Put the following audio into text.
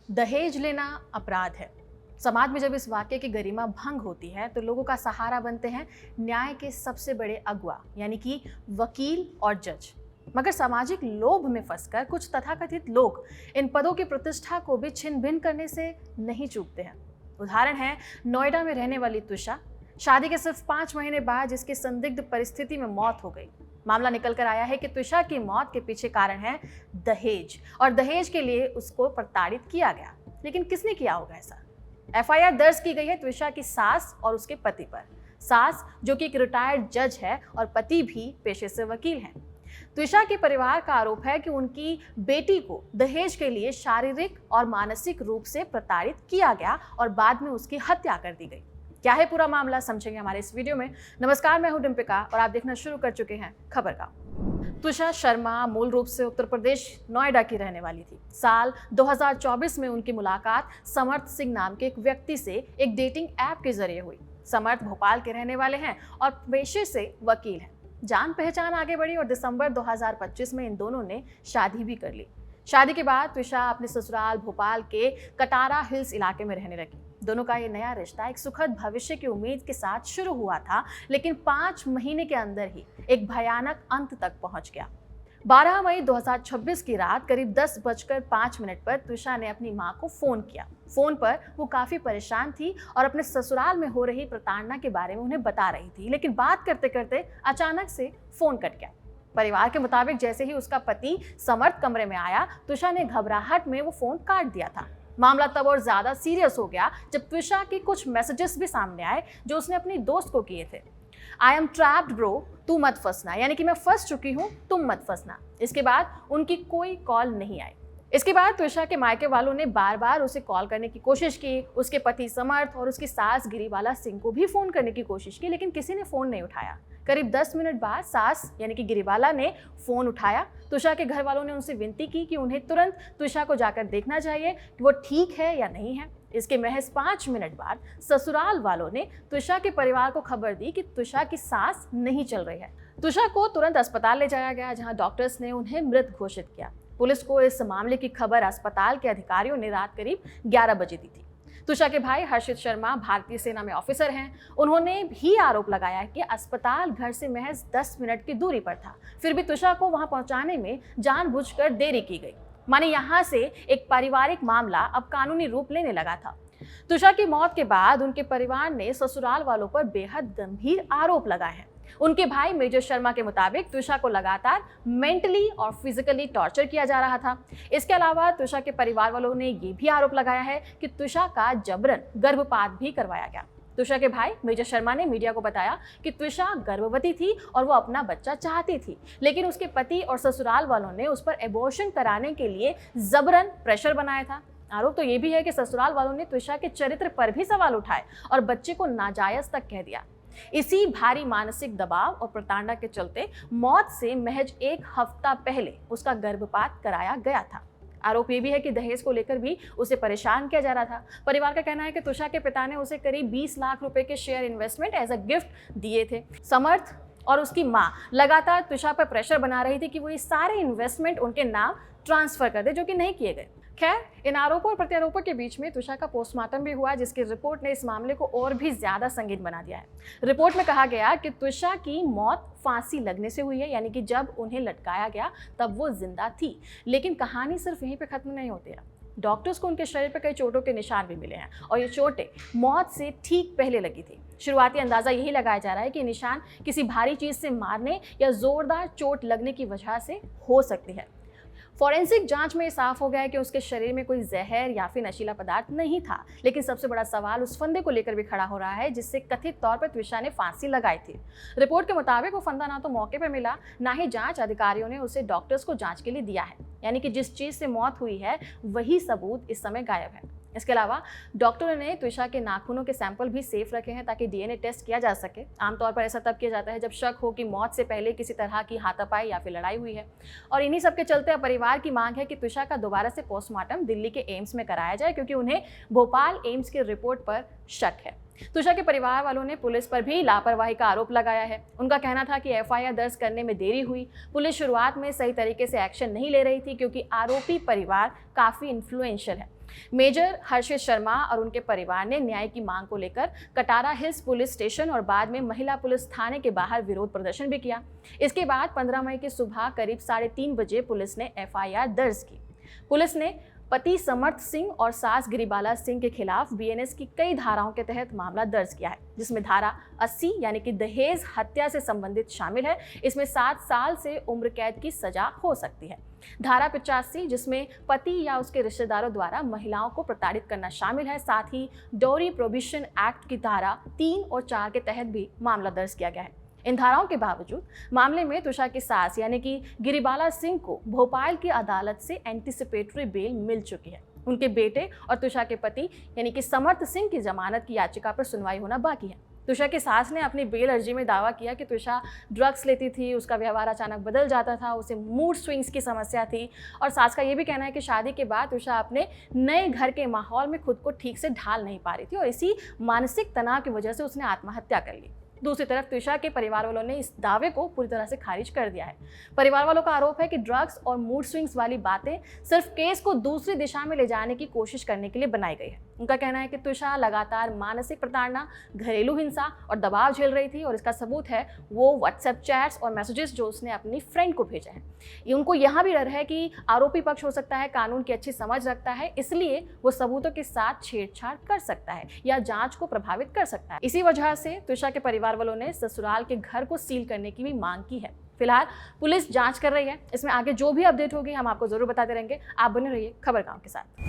दहेज लेना अपराध है। समाज में जब इस वाक्य की गरिमा भंग होती है तो लोगों का सहारा बनते हैं न्याय के सबसे बड़े अगुआ यानी कि वकील और जज। मगर सामाजिक लोभ में फंसकर कुछ तथाकथित लोग इन पदों की प्रतिष्ठा को भी छिन भिन करने से नहीं चूकते हैं। उदाहरण है नोएडा में रहने वाली तुषा। शादी के सिर्फ 5 महीने बाद जिसकी संदिग्ध परिस्थिति में मौत हो गई। मामला निकल कर आया है कि तुषा की मौत के पीछे कारण है दहेज, और दहेज के लिए उसको प्रताड़ित किया गया। लेकिन किसने किया होगा ऐसा? एफआईआर दर्ज की गई है तुषा की सास और उसके पति पर। सास जो कि एक रिटायर्ड जज है और पति भी पेशे से वकील हैं। तुषा के परिवार का आरोप है कि उनकी बेटी को दहेज के लिए शारीरिक और मानसिक रूप से प्रताड़ित किया गया और बाद में उसकी हत्या कर दी गई। क्या है पूरा मामला, समझेंगे हमारे इस वीडियो में। नमस्कार, मैं हूं डिम्पिका और आप देखना शुरू कर चुके हैं खबर का। तुषा शर्मा मूल रूप से उत्तर प्रदेश नोएडा की रहने वाली थी। साल 2024 में उनकी मुलाकात समर्थ सिंह नाम के एक व्यक्ति से एक डेटिंग ऐप के जरिए हुई। समर्थ भोपाल के रहने वाले हैं और पेशे से वकील हैं। जान पहचान आगे बढ़ी और दिसंबर 2025 में इन दोनों ने शादी भी कर ली। शादी के बाद तुषा अपने ससुराल भोपाल के कटारा हिल्स इलाके में रहने लगी। दोनों का ये नया रिश्ता एक सुखद भविष्य की उम्मीद के साथ शुरू हुआ था, लेकिन 5 महीने के अंदर ही एक भयानक अंत तक पहुंच गया। 12 मई 2026 की रात करीब 10:05 पर तुषा ने अपनी मां को फोन किया। फोन पर वो काफी परेशान थी और अपने ससुराल में हो रही प्रताड़ना के बारे में उन्हें बता रही थी, लेकिन बात करते करते अचानक से फोन कट गया। परिवार के मुताबिक जैसे ही उसका पति समर्थ कमरे में आया, तुषा ने घबराहट में वो फोन काट दिया था। मामला तब और ज्यादा सीरियस हो गया जब तुषा के कुछ मैसेजेस भी सामने आए जो उसने अपनी दोस्त को किए थे। आई एम ट्रैप्ड ब्रो, तू मत फंसना, यानी कि मैं फंस चुकी हूँ, तुम मत फंसना। इसके बाद उनकी कोई कॉल नहीं आई। इसके बाद तुषा के मायके वालों ने बार बार उसे कॉल करने की कोशिश की। उसके पति समर्थ और उसकी सास गिरीवाला सिंह को भी फोन करने की कोशिश की, लेकिन किसी ने फोन नहीं उठाया। करीब 10 मिनट बाद सास यानी कि गिरीवाला ने फोन उठाया। तुषा के घर वालों ने उनसे विनती की कि उन्हें तुरंत तुषा को जाकर देखना चाहिए कि वो ठीक है या नहीं है। इसके महज 5 मिनट बाद ससुराल वालों ने तुषा के परिवार को खबर दी कि तुषा की सांस नहीं चल रही है। तुषा को तुरंत अस्पताल ले जाया गया, जहां डॉक्टर्स ने उन्हें मृत घोषित किया। पुलिस को इस मामले की खबर अस्पताल के अधिकारियों ने रात करीब 11 बजे दी थी। तुषा के भाई हर्षित शर्मा भारतीय सेना में ऑफिसर हैं। उन्होंने भी आरोप लगाया कि अस्पताल घर से महज 10 मिनट की दूरी पर था, फिर भी तुषा को वहां पहुंचाने में जानबूझकर देरी की गई। माने यहाँ से एक पारिवारिक मामला अब कानूनी रूप लेने लगा था। तुषा की मौत के बाद उनके परिवार ने ससुराल वालों पर बेहद गंभीर आरोप लगाए हैं। उनके भाई मेजर शर्मा के मुताबिक तुषा को लगातार मेंटली और फिजिकली टॉर्चर किया जा रहा था। इसके अलावा तुषा के परिवार वालों ने ये भी आरोप लगाया है कि तुषा का जबरन गर्भपात भी करवाया गया। तुषा के भाई मेजर शर्मा ने मीडिया को बताया कि तुषा गर्भवती थी और वो अपना बच्चा चाहती थी, लेकिन उसके पति और ससुराल वालों ने उस पर एबॉर्शन कराने के लिए जबरन प्रेशर बनाया था। आरोप तो ये भी है कि ससुराल वालों ने तुषा के चरित्र पर भी सवाल उठाए और बच्चे को नाजायज तक कह दिया। इसी भारी मानसिक दबाव और प्रताड़ना के चलते मौत से महज 1 हफ्ता पहले उसका गर्भपात कराया गया था। आरोप ये भी है कि दहेज को लेकर भी उसे परेशान किया जा रहा था। परिवार का कहना है कि तुषा के पिता ने उसे करीब 20 लाख रुपए के share investment as a gift दिए थे। समर्थ और उसकी मां लगातार तुषा पर प्रेशर बना रही थी कि वो ये सारे इन्वेस्टमेंट उनके नाम ट्रांसफर कर दे, जो कि नहीं किए गए। खैर, इन आरोपों और प्रत्यारोपों के बीच में तुषा का पोस्टमार्टम भी हुआ, जिसकी रिपोर्ट ने इस मामले को और भी ज्यादा संगीन बना दिया है। रिपोर्ट में कहा गया कि तुषा की मौत फांसी लगने से हुई है, यानी कि जब उन्हें लटकाया गया तब वो जिंदा थी। लेकिन कहानी सिर्फ यहीं पे खत्म नहीं होती है। डॉक्टर्स को उनके शरीर पर कई चोटों के निशान भी मिले हैं और ये चोटें मौत से ठीक पहले लगी थी। शुरुआती अंदाजा यही लगाया जा रहा है कि निशान किसी भारी चीज से मारने या जोरदार चोट लगने की वजह से हो सकती है। फॉरेंसिक जांच में साफ हो गया है कि उसके शरीर में कोई जहर या फिर नशीला पदार्थ नहीं था। लेकिन सबसे बड़ा सवाल उस फंदे को लेकर भी खड़ा हो रहा है जिससे कथित तौर पर तुषा ने फांसी लगाई थी। रिपोर्ट के मुताबिक वो फंदा ना तो मौके पर मिला, ना ही जांच अधिकारियों ने उसे डॉक्टर्स को जांच के लिए दिया है। यानी कि जिस चीज से मौत हुई है वही सबूत इस समय गायब है। इसके अलावा डॉक्टरों ने तुषा के नाखूनों के सैंपल भी सेफ रखे हैं ताकि डीएनए टेस्ट किया जा सके। आमतौर पर ऐसा तब किया जाता है जब शक हो कि मौत से पहले किसी तरह की हाथापाई या फिर लड़ाई हुई है। और इन्हीं सब के चलते परिवार की मांग है कि तुषा का दोबारा से पोस्टमार्टम दिल्ली के एम्स में कराया जाए, क्योंकि उन्हें भोपाल एम्स की रिपोर्ट पर शक है। तुषा के परिवार वालों ने पुलिस पर भी लापरवाही का आरोप लगाया है। उनका कहना था कि एफआईआर दर्ज करने में देरी हुई। पुलिस शुरुआत में सही तरीके से एक्शन नहीं ले रही थी क्योंकि आरोपी परिवार काफी इन्फ्लुएंशियल है। मेजर हर्षित शर्मा और उनके परिवार ने न्याय की मांग को लेकर कटारा हिल्स पुलिस स्टेशन और बाद में महिला पुलिस थाने के बाहर विरोध प्रदर्शन भी किया। इसके बाद 15 मई की सुबह करीब 3:30 बजे पुलिस ने एफआईआर दर्ज की। पुलिस ने पति समर्थ सिंह और सास गिरिबाला सिंह के खिलाफ बीएनएस की कई धाराओं के तहत मामला दर्ज किया है, जिसमें धारा 80 यानी कि दहेज हत्या से संबंधित शामिल है। इसमें 7 साल से उम्र कैद की सजा हो सकती है। धारा 85 जिसमें पति या उसके रिश्तेदारों द्वारा महिलाओं को प्रताड़ित करना शामिल है। साथ ही डोरी प्रोहिबिशन एक्ट की धारा 3 और 4 के तहत भी मामला दर्ज किया गया है। इन धाराओं के बावजूद मामले में तुषा की सास यानी कि गिरिबाला सिंह को भोपाल की अदालत से एंटीसिपेटरी बेल मिल चुकी है। उनके बेटे और तुषा के पति यानी कि समर्थ सिंह की जमानत की याचिका पर सुनवाई होना बाकी है। तुषा की सास ने अपनी बेल अर्जी में दावा किया कि तुषा ड्रग्स लेती थी, उसका व्यवहार अचानक बदल जाता था, उसे मूड स्विंग्स की समस्या थी। और सास का ये भी कहना है कि शादी के बाद तुषा अपने नए घर के माहौल में खुद को ठीक से ढाल नहीं पा रही थी और इसी मानसिक तनाव की वजह से उसने आत्महत्या कर ली। दूसरी तरफ तुषा के परिवार वालों ने इस दावे को पूरी तरह से खारिज कर दिया है। परिवार वालों का आरोप है कि ड्रग्स और मूड स्विंग्स वाली बातें सिर्फ केस को दूसरी दिशा में ले जाने की कोशिश करने के लिए बनाई गई है। उनका कहना है कि तुषा लगातार मानसिक प्रताड़ना, घरेलू हिंसा और दबाव झेल रही थी और इसका सबूत है वो व्हाट्सएप चैट्स और मैसेजेस जो उसने अपनी फ्रेंड को भेजे हैं। उनको यहाँ भी डर है कि आरोपी पक्ष हो सकता है कानून की अच्छी समझ रखता है, इसलिए वो सबूतों के साथ छेड़छाड़ कर सकता है या जांच को प्रभावित कर सकता है। इसी वजह से तुषा के परिवार वालों ने ससुराल के घर को सील करने की भी मांग की है। फिलहाल पुलिस जांच कर रही है। इसमें आगे जो भी अपडेट होगी हम आपको जरूर बताते रहेंगे। आप बने रहिए खबर गांव के साथ।